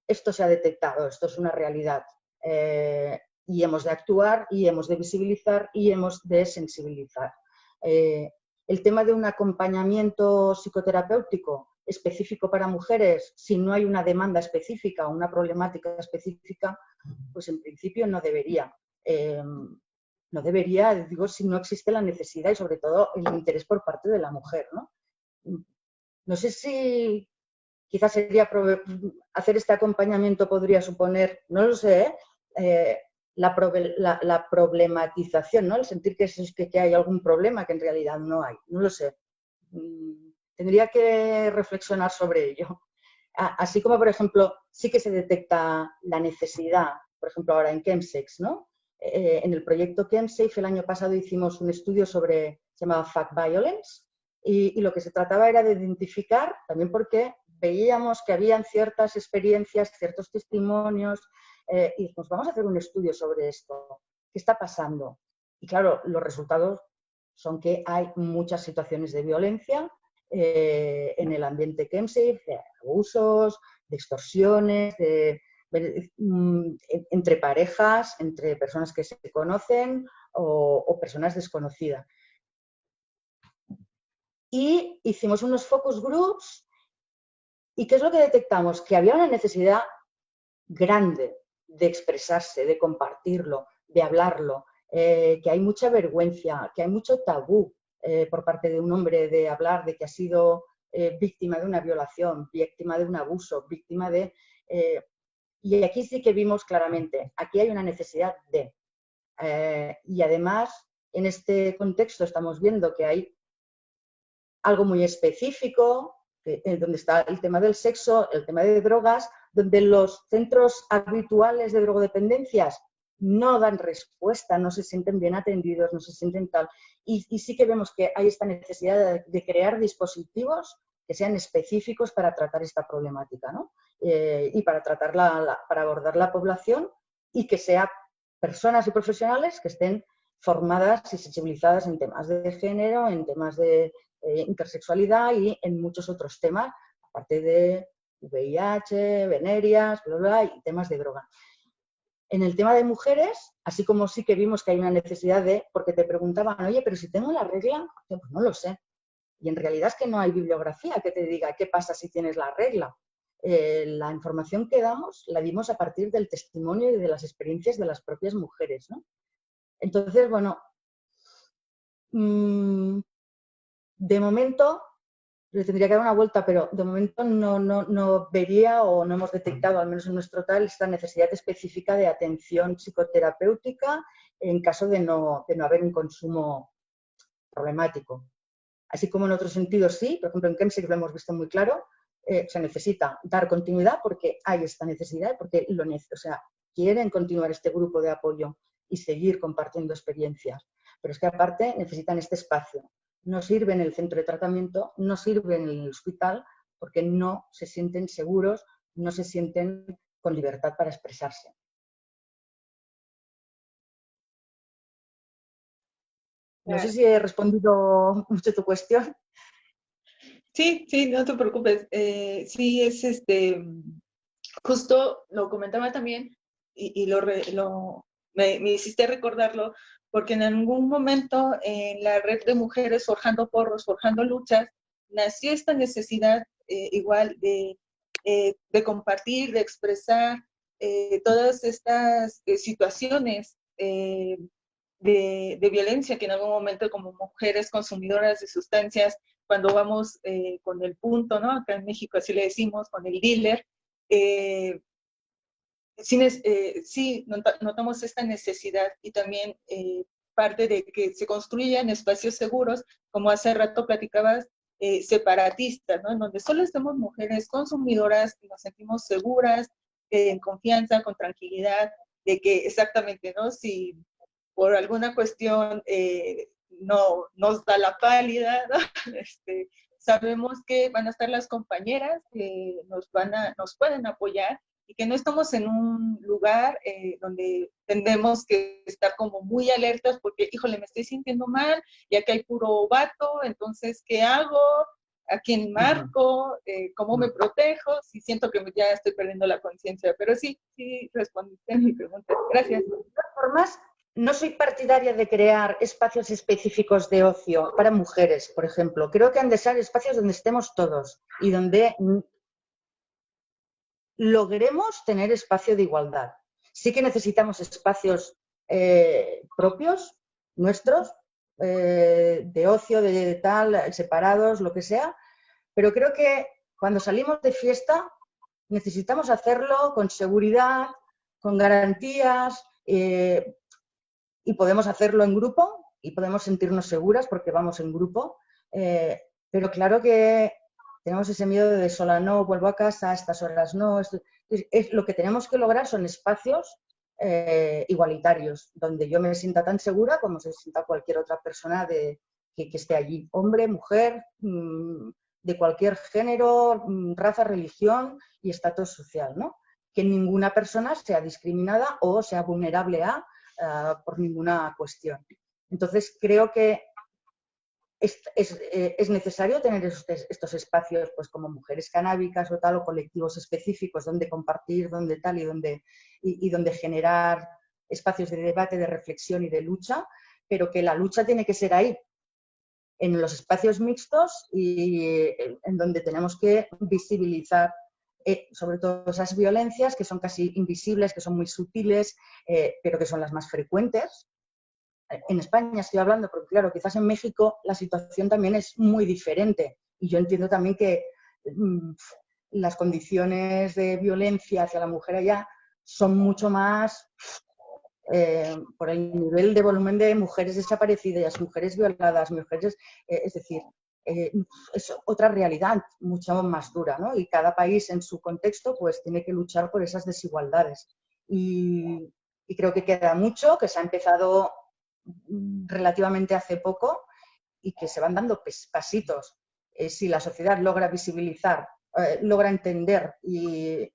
esto se ha detectado, esto es una realidad. Y hemos de actuar, y hemos de visibilizar, y hemos de sensibilizar. El tema de un acompañamiento psicoterapéutico específico para mujeres, si no hay una demanda específica o una problemática específica, pues en principio no debería. No debería, digo, si no existe la necesidad y sobre todo el interés por parte de la mujer, ¿no? No sé si quizás sería hacer este acompañamiento podría suponer, no lo sé, la problematización, ¿no? El sentir que hay algún problema que en realidad no hay, no lo sé. Tendría que reflexionar sobre ello. Así como, por ejemplo, sí que se detecta la necesidad, por ejemplo, ahora en Chemsex, ¿no? En el proyecto Chemsafe el año pasado hicimos un estudio se llamaba Fact Violence, y lo que se trataba era de identificar, también porque veíamos que habían ciertas experiencias, ciertos testimonios, y dijimos, vamos a hacer un estudio sobre esto. ¿Qué está pasando? Y claro, los resultados son que hay muchas situaciones de violencia en el ambiente Chemsafe, de abusos, de extorsiones, entre parejas, entre personas que se conocen o personas desconocidas. Y hicimos unos focus groups. ¿Y qué es lo que detectamos? Que había una necesidad grande de expresarse, de compartirlo, de hablarlo, que hay mucha vergüenza, que hay mucho tabú por parte de un hombre de hablar de que ha sido víctima de una violación, víctima de un abuso, víctima de... y aquí sí que vimos claramente, aquí hay una necesidad de... y además, en este contexto estamos viendo que hay algo muy específico, donde está el tema del sexo, el tema de drogas, donde los centros habituales de drogodependencias no dan respuesta, no se sienten bien atendidos, no se sienten tal. Y sí que vemos que hay esta necesidad de crear dispositivos que sean específicos para tratar esta problemática, ¿no? Y para para abordar la población y que sean personas y profesionales que estén formadas y sensibilizadas en temas de género, en temas de intersexualidad y en muchos otros temas, aparte de VIH, venerias, bla, bla, y temas de droga. En el tema de mujeres, así como sí que vimos que hay una necesidad porque te preguntaban, oye, pero si tengo la regla, pues no lo sé. Y en realidad es que no hay bibliografía que te diga qué pasa si tienes la regla. La información que damos la dimos a partir del testimonio y de las experiencias de las propias mujeres, ¿no? Entonces, bueno, de momento le tendría que dar una vuelta, pero de momento no vería o no hemos detectado, al menos en nuestro tal, esta necesidad específica de atención psicoterapéutica en caso de no haber un consumo problemático. Así como en otros sentidos sí, por ejemplo en Chemsex lo hemos visto muy claro, se necesita dar continuidad porque hay esta necesidad, porque quieren continuar este grupo de apoyo y seguir compartiendo experiencias. Pero es que aparte necesitan este espacio. No sirve en el centro de tratamiento, no sirve en el hospital porque no se sienten seguros, no se sienten con libertad para expresarse. No sé si he respondido mucho tu cuestión. Sí, sí, no te preocupes. Sí, es justo lo comentaba también y me hiciste recordarlo, porque en algún momento en la red de mujeres forjando porros, forjando luchas, nació esta necesidad igual de compartir, de expresar todas estas situaciones de violencia que en algún momento como mujeres consumidoras de sustancias, cuando vamos con el punto, ¿no? Acá en México así le decimos, con el dealer, sí notamos esta necesidad y también parte de que se construyan espacios seguros, como hace rato platicabas, separatistas, ¿no? En donde solo estemos mujeres consumidoras y nos sentimos seguras, en confianza, con tranquilidad, de que exactamente, ¿no? Si por alguna cuestión no nos da la pálida, ¿no? Sabemos que van a estar las compañeras que nos pueden apoyar y que no estamos en un lugar donde tendemos que estar como muy alertas porque, híjole, me estoy sintiendo mal y aquí hay puro vato, entonces, ¿qué hago? ¿A quién marco? ¿Cómo me protejo? Si siento que ya estoy perdiendo la conciencia, pero sí respondiste a mi pregunta. Gracias. De todas formas, no soy partidaria de crear espacios específicos de ocio para mujeres, por ejemplo. Creo que han de ser espacios donde estemos todos y donde logremos tener espacio de igualdad. Sí que necesitamos espacios propios, nuestros, de ocio, de tal, separados, lo que sea, pero creo que cuando salimos de fiesta necesitamos hacerlo con seguridad, con garantías, y podemos hacerlo en grupo y podemos sentirnos seguras porque vamos en grupo, pero claro que tenemos ese miedo de sola no, vuelvo a casa, a estas horas no. Lo que tenemos que lograr son espacios igualitarios, donde yo me sienta tan segura como se sienta cualquier otra persona que esté allí, hombre, mujer, de cualquier género, raza, religión y estatus social, ¿no? Que ninguna persona sea discriminada o sea vulnerable por ninguna cuestión. Entonces, creo que es necesario tener estos espacios, pues como mujeres canábicas o tal, o colectivos específicos donde compartir, donde tal y donde generar espacios de debate, de reflexión y de lucha, pero que la lucha tiene que ser ahí, en los espacios mixtos y en donde tenemos que visibilizar sobre todo esas violencias que son casi invisibles, que son muy sutiles, pero que son las más frecuentes. En España estoy hablando, porque claro, quizás en México la situación también es muy diferente y yo entiendo también que las condiciones de violencia hacia la mujer allá son mucho más por el nivel de volumen de mujeres desaparecidas, mujeres violadas, mujeres, es decir, es otra realidad mucho más dura, ¿no? Y cada país en su contexto pues tiene que luchar por esas desigualdades. Y creo que queda mucho, que se ha empezado relativamente hace poco y que se van dando pasitos. Si la sociedad logra visibilizar, logra entender y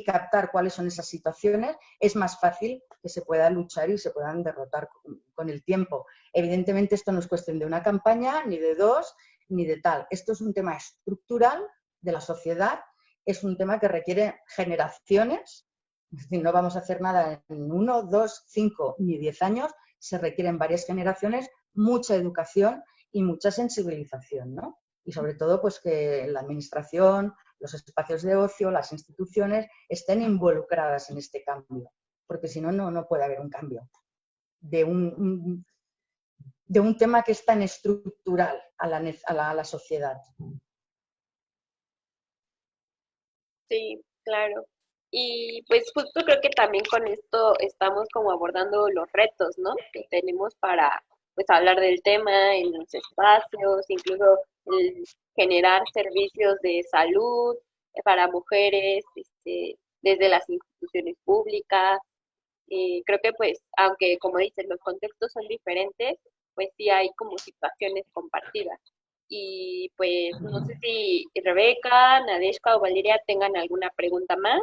captar cuáles son esas situaciones, es más fácil que se pueda luchar y se puedan derrotar con el tiempo. Evidentemente esto no es cuestión de una campaña, ni de dos, ni de tal. Esto es un tema estructural de la sociedad, es un tema que requiere generaciones, es decir, no vamos a hacer nada en 1, 2, 5 ni 10 años, se requieren varias generaciones, mucha educación y mucha sensibilización, ¿no? Y sobre todo, pues que la administración, los espacios de ocio, las instituciones estén involucradas en este cambio, porque si no, no puede haber un cambio de un tema que es tan estructural a la sociedad. Sí, claro. Y pues justo creo que también con esto estamos como abordando los retos, ¿no? Que tenemos para pues hablar del tema en los espacios, incluso el generar servicios de salud para mujeres, desde las instituciones públicas. Creo que pues, aunque como dices, los contextos son diferentes, pues sí hay como situaciones compartidas. Y pues no sé si Rebeca, Nadeshka o Valeria tengan alguna pregunta más.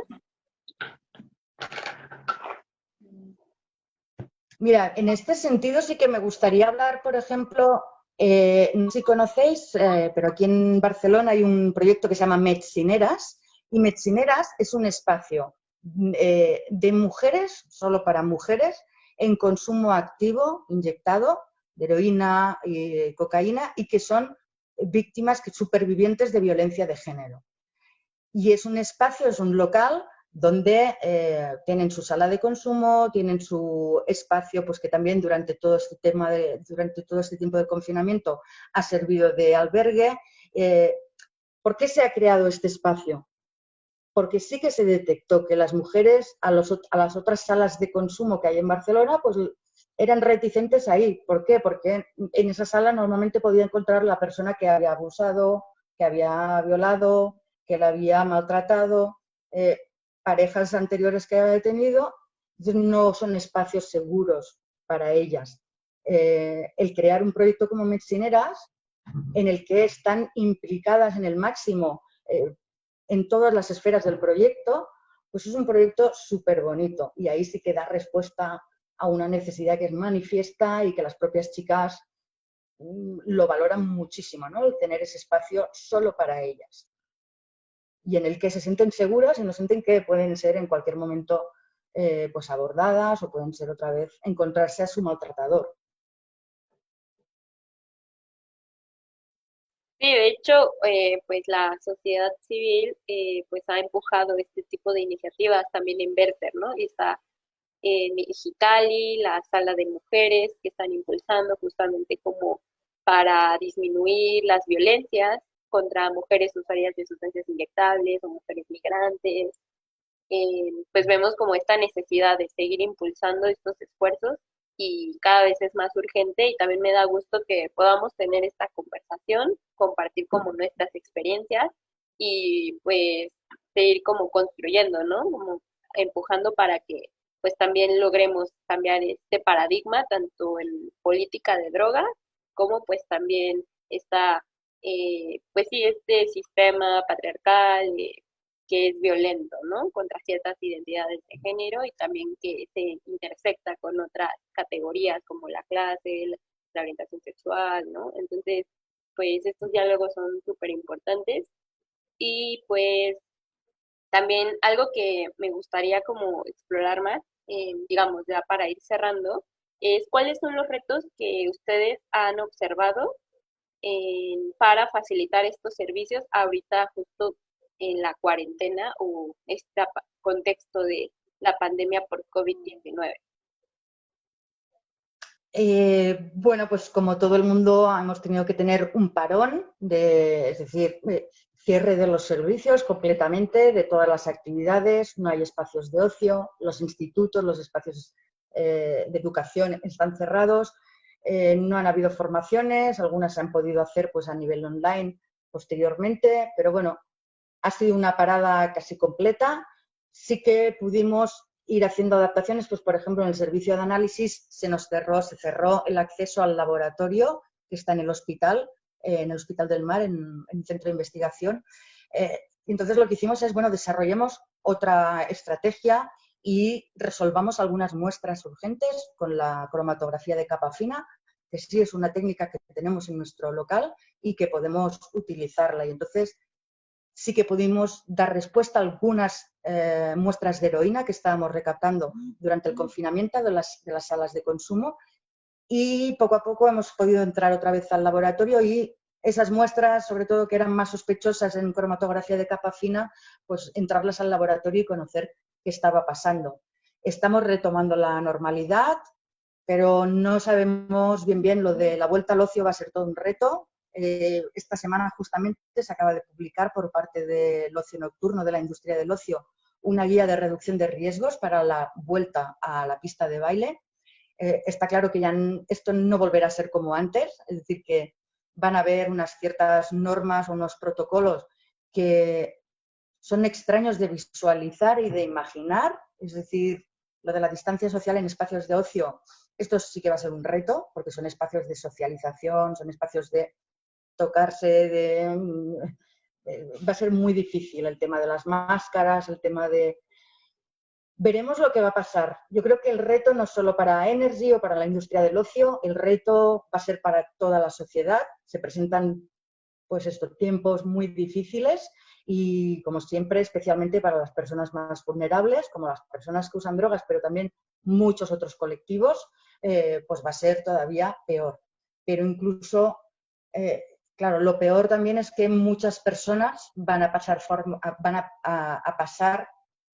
Mira, en este sentido sí que me gustaría hablar, por ejemplo, no sé si conocéis, pero aquí en Barcelona hay un proyecto que se llama Metzineras, y Metzineras es un espacio de mujeres, solo para mujeres, en consumo activo, inyectado, de heroína y cocaína, y que son víctimas, supervivientes de violencia de género. Y es un espacio, es un local donde tienen su sala de consumo, tienen su espacio, pues que también durante todo este tiempo de confinamiento ha servido de albergue. ¿Por qué se ha creado este espacio? Porque sí que se detectó que las mujeres a las otras salas de consumo que hay en Barcelona, pues eran reticentes a ir. ¿Por qué? Porque en esa sala normalmente podía encontrar la persona que había abusado, que había violado, que la había maltratado, parejas anteriores que había tenido, no son espacios seguros para ellas. El crear un proyecto como Metzineras, en el que están implicadas en el máximo en todas las esferas del proyecto, pues es un proyecto súper bonito y ahí sí que da respuesta a una necesidad que es manifiesta y que las propias chicas lo valoran muchísimo, ¿no? El tener ese espacio solo para ellas y en el que se sienten seguras y no sienten que pueden ser en cualquier momento pues abordadas o pueden ser otra vez encontrarse a su maltratador. Sí, de hecho, pues la sociedad civil pues ha empujado este tipo de iniciativas también en Verter, ¿no? Y está en Mexicali, la sala de mujeres que están impulsando justamente como para disminuir las violencias contra mujeres usuarias de sustancias inyectables o mujeres migrantes. Pues vemos como esta necesidad de seguir impulsando estos esfuerzos y cada vez es más urgente y también me da gusto que podamos tener esta conversación, compartir como nuestras experiencias y pues seguir como construyendo, ¿no? Como empujando para que pues también logremos cambiar este paradigma tanto en política de drogas como pues también esta, pues sí, este sistema patriarcal, que es violento, ¿no? Contra ciertas identidades de género y también que se intersecta con otras categorías como la clase, la orientación sexual, ¿no? Entonces, pues estos diálogos son súper importantes y pues también algo que me gustaría como explorar más, digamos, ya para ir cerrando, es cuáles son los retos que ustedes han observado para facilitar estos servicios ahorita justo en la cuarentena o este contexto de la pandemia por COVID-19. Bueno, pues como todo el mundo hemos tenido que tener un parón, es decir, cierre de los servicios completamente, de todas las actividades, no hay espacios de ocio, los institutos, los espacios de educación están cerrados, no han habido formaciones, algunas se han podido hacer pues a nivel online posteriormente, pero bueno, ha sido una parada casi completa. Sí que pudimos ir haciendo adaptaciones, pues por ejemplo en el servicio de análisis se cerró el acceso al laboratorio que está en el Hospital del Mar, en el centro de investigación. Entonces lo que hicimos es, bueno, desarrollemos otra estrategia y resolvamos algunas muestras urgentes con la cromatografía de capa fina, que sí es una técnica que tenemos en nuestro local y que podemos utilizarla. Y entonces sí que pudimos dar respuesta a algunas muestras de heroína que estábamos recaptando durante el confinamiento de las salas de consumo, y poco a poco hemos podido entrar otra vez al laboratorio y esas muestras, sobre todo que eran más sospechosas en cromatografía de capa fina, pues entrarlas al laboratorio y conocer qué estaba pasando. Estamos retomando la normalidad, pero no sabemos bien lo de la vuelta al ocio, va a ser todo un reto. Esta semana justamente se acaba de publicar por parte del ocio nocturno, de la industria del ocio, una guía de reducción de riesgos para la vuelta a la pista de baile. Está claro que ya esto no volverá a ser como antes, es decir, que van a haber unas ciertas normas o unos protocolos que son extraños de visualizar y de imaginar, es decir, lo de la distancia social en espacios de ocio, esto sí que va a ser un reto, porque son espacios de socialización, son espacios de tocarse, va a ser muy difícil el tema de las máscaras, el tema de... Veremos lo que va a pasar. Yo creo que el reto no es solo para Energy o para la industria del ocio, el reto va a ser para toda la sociedad. Se presentan pues estos tiempos muy difíciles y, como siempre, especialmente para las personas más vulnerables, como las personas que usan drogas, pero también muchos otros colectivos, pues va a ser todavía peor. Pero incluso, claro, lo peor también es que muchas personas van a pasar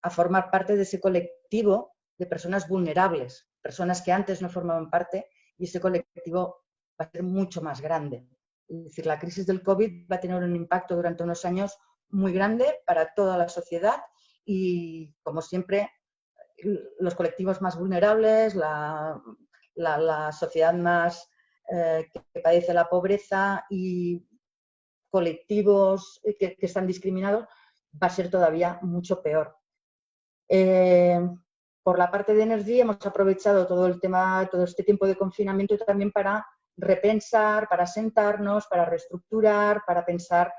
a formar parte de ese colectivo de personas vulnerables, personas que antes no formaban parte, y ese colectivo va a ser mucho más grande. Es decir, la crisis del COVID va a tener un impacto durante unos años muy grande para toda la sociedad y, como siempre, los colectivos más vulnerables, la sociedad más que padece la pobreza y colectivos que están discriminados, va a ser todavía mucho peor. Por la parte de Energy hemos aprovechado todo este tiempo de confinamiento también para repensar, para sentarnos, para reestructurar, para pensar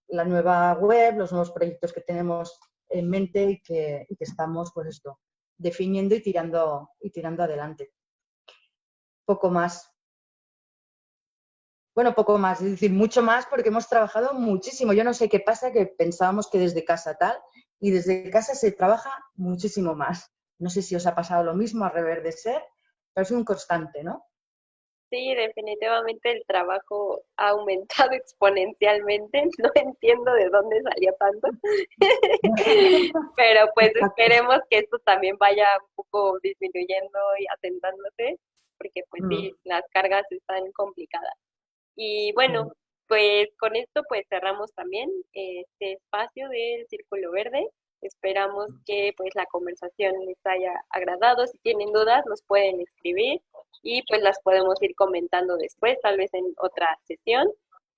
la nueva web, los nuevos proyectos que tenemos en mente y que estamos, pues esto, definiendo y tirando adelante. Poco más. Bueno, poco más, es decir, mucho más porque hemos trabajado muchísimo. Yo no sé qué pasa, que pensábamos que desde casa tal, y desde casa se trabaja muchísimo más. No sé si os ha pasado lo mismo al reverdecer, pero es un constante, ¿no? Sí, definitivamente el trabajo ha aumentado exponencialmente. No entiendo de dónde salió tanto, pero pues esperemos que esto también vaya un poco disminuyendo y asentándose, porque pues sí, las cargas están complicadas. Y bueno, pues con esto pues cerramos también este espacio del Círculo Verde. Esperamos que pues la conversación les haya agradado. Si tienen dudas nos pueden escribir y pues las podemos ir comentando después, tal vez en otra sesión.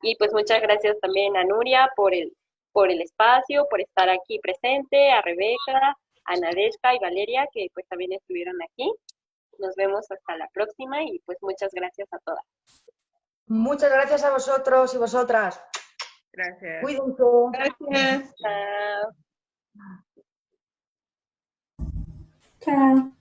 Y pues muchas gracias también a Nuria por el espacio, por estar aquí presente, a Rebeca, a Nadeshka y Valeria, que pues también estuvieron aquí. Nos vemos hasta la próxima y pues muchas gracias a todas. Muchas gracias a vosotros y vosotras. Gracias. Cuídense. Gracias. Chao. Chao.